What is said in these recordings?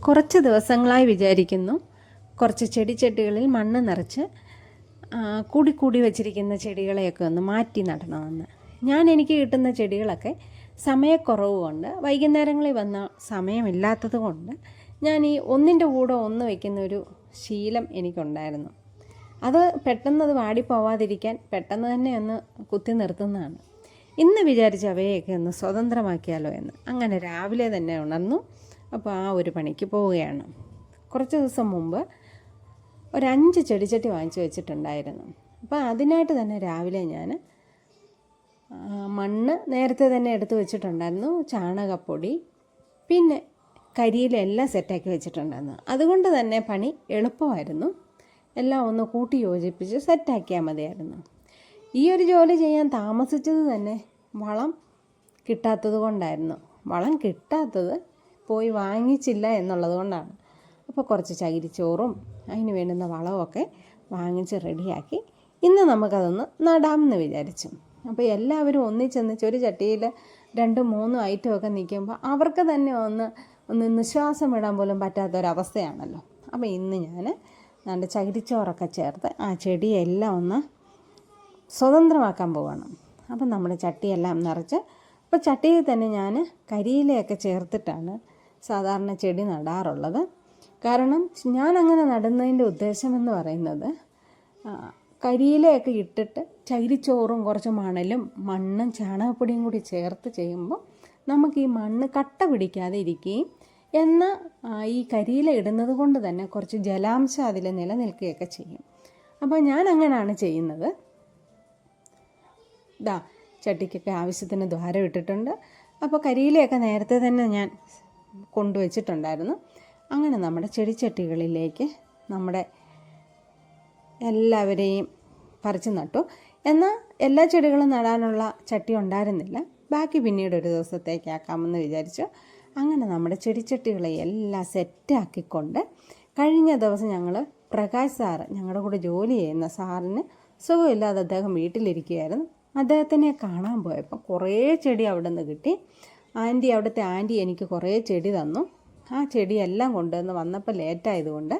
കുറച്ച് ദിവസങ്ങളായി വിചാരിക്കുന്നു കുറച്ച് ചെടിച്ചട്ടികളിൽ മണ്ണ് നിറച്ച് കൂടി വെച്ചിരിക്കുന്ന ചെടികളെയൊക്കെ ഒന്ന് മാറ്റി നടണമെന്ന്. എനിക്ക് കിട്ടുന്ന ചെടികളൊക്കെ സമയക്കുറവ് കൊണ്ട്, വൈകുന്നേരങ്ങളിൽ വന്ന സമയമില്ലാത്തത് കൊണ്ട് ഞാൻ ഈ ഒന്നിൻ്റെ കൂടെ ഒന്ന് വയ്ക്കുന്നൊരു ശീലം എനിക്കുണ്ടായിരുന്നു. അത് പെട്ടെന്നത് വാടിപ്പോവാതിരിക്കാൻ പെട്ടെന്ന് തന്നെ ഒന്ന് കുത്തി നിർത്തുന്നതാണ്. ഇന്ന് വിചാരിച്ച് അവയെയൊക്കെ ഒന്ന് സ്വതന്ത്രമാക്കിയാലോ എന്ന്. അങ്ങനെ രാവിലെ തന്നെ ഉണർന്നു. അപ്പോൾ ആ ഒരു പണിക്ക് പോവുകയാണ്. കുറച്ച് ദിവസം മുമ്പ് ഒരു 5 ചെടിച്ചട്ടി വാങ്ങിച്ചു വെച്ചിട്ടുണ്ടായിരുന്നു. അപ്പോൾ അതിനായിട്ട് തന്നെ രാവിലെ ഞാൻ മണ്ണ് നേരത്തെ തന്നെ എടുത്ത് വെച്ചിട്ടുണ്ടായിരുന്നു, ചാണകപ്പൊടി, പിന്നെ കരിയിലെല്ലാം സെറ്റാക്കി വെച്ചിട്ടുണ്ടായിരുന്നു. അതുകൊണ്ട് തന്നെ പണി എളുപ്പമായിരുന്നു. എല്ലാം ഒന്ന് കൂട്ടി യോജിപ്പിച്ച് സെറ്റാക്കിയാൽ മതിയായിരുന്നു. ഈ ഒരു ജോലി ചെയ്യാൻ താമസിച്ചത് തന്നെ വളം കിട്ടാത്തത് കൊണ്ടായിരുന്നു. വളം കിട്ടാത്തത് പോയി വാങ്ങിച്ചില്ല എന്നുള്ളത് കൊണ്ടാണ്. അപ്പോൾ കുറച്ച് ചകിരിച്ചോറും അതിന് വേണ്ടുന്ന വളമൊക്കെ വാങ്ങിച്ച് റെഡിയാക്കി ഇന്ന് നമുക്കതൊന്ന് നടാമെന്ന് വിചാരിച്ചു. അപ്പോൾ എല്ലാവരും ഒന്നിച്ചൊന്നിച്ച് ഒരു ചട്ടിയിൽ 2-3 ഐറ്റമൊക്കെ നിൽക്കുമ്പോൾ അവർക്ക് തന്നെ ഒന്ന് നിശ്വാസം വിടാൻ പോലും പറ്റാത്തൊരവസ്ഥയാണല്ലോ. അപ്പോൾ ഇന്ന് ഞാൻ നല്ല ചകിരിച്ചോറൊക്കെ ചേർത്ത് ആ ചെടിയെല്ലാം ഒന്ന് സ്വതന്ത്രമാക്കാൻ പോകണം. അപ്പം നമ്മുടെ ചട്ടിയെല്ലാം നിറച്ച്, അപ്പോൾ ചട്ടിയിൽ തന്നെ ഞാൻ കരിയിലയൊക്കെ ചേർത്തിട്ടാണ് സാധാരണ ചെടി നടാറുള്ളത്. കാരണം ഞാൻ അങ്ങനെ നടുന്നതിൻ്റെ ഉദ്ദേശമെന്ന് പറയുന്നത്, കരിയിലയൊക്കെ ഇട്ടിട്ട് ചകിരിച്ചോറും കുറച്ച് മണ്ണും ചാണകപ്പൊടിയും കൂടി ചേർത്ത് ചെയ്യുമ്പോൾ നമുക്ക് ഈ മണ്ണ് കട്ട പിടിക്കാതെ ഇരിക്കുകയും എന്നാൽ ഈ കരിയില ഇടുന്നത് കൊണ്ട് തന്നെ കുറച്ച് ജലാംശം അതിൽ നിലനിൽക്കുകയൊക്കെ ചെയ്യും. അപ്പോൾ ഞാൻ അങ്ങനെയാണ് ചെയ്യുന്നത്. ചട്ടിക്കൊക്കെ ആവശ്യത്തിന് ദ്വാരം ഇട്ടിട്ടുണ്ട്. അപ്പോൾ കരിയിലയൊക്കെ നേരത്തെ തന്നെ ഞാൻ കൊണ്ടുവച്ചിട്ടുണ്ടായിരുന്നു. അങ്ങനെ നമ്മുടെ ചെടിച്ചട്ടികളിലേക്ക് നമ്മുടെ എല്ലാവരെയും പറിച്ചു നട്ടു. എന്നാൽ എല്ലാ ചെടികളും നടാനുള്ള ചട്ടി ഉണ്ടായിരുന്നില്ല. ബാക്കി പിന്നീട് ഒരു ദിവസത്തേക്ക് ആക്കാമെന്ന് വിചാരിച്ചു. അങ്ങനെ നമ്മുടെ ചെടിച്ചട്ടികളെ എല്ലാം സെറ്റാക്കിക്കൊണ്ട് കഴിഞ്ഞ ദിവസം ഞങ്ങൾ പ്രകാശ് സാറ്, ഞങ്ങളുടെ കൂടെ ജോലി ചെയ്യുന്ന സാറിന് സുഖമില്ലാതെ അദ്ദേഹം വീട്ടിലിരിക്കുകയായിരുന്നു. അദ്ദേഹത്തിനെ കാണാൻ പോയപ്പോൾ കുറേ ചെടി അവിടെ നിന്ന് കിട്ടി. അവിടുത്തെ ആൻറ്റി എനിക്ക് കുറേ ചെടി തന്നു. ആ ചെടിയെല്ലാം കൊണ്ടുവന്ന് വന്നപ്പോൾ ലേറ്റായതുകൊണ്ട്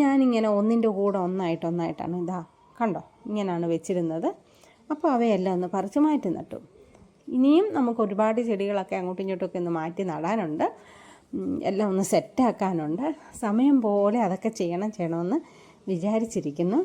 ഞാനിങ്ങനെ ഒന്നിൻ്റെ കൂടെ ഒന്നായിട്ടാണ് കണ്ടോ ഇങ്ങനെയാണ് വെച്ചിരുന്നത്. അപ്പോൾ അവയെല്ലാം ഒന്ന് പറിച്ച് മാറ്റി നട്ടു. ഇനിയും നമുക്ക് ഒരുപാട് ചെടികളൊക്കെ അങ്ങോട്ടും ഇങ്ങോട്ടുമൊക്കെ ഒന്ന് മാറ്റി നടാനുണ്ട്. എല്ലാം ഒന്ന് സെറ്റാക്കാനുണ്ട്. സമയം പോലെ അതൊക്കെ ചെയ്യണമെന്ന് വിചാരിച്ചിരിക്കുന്നു.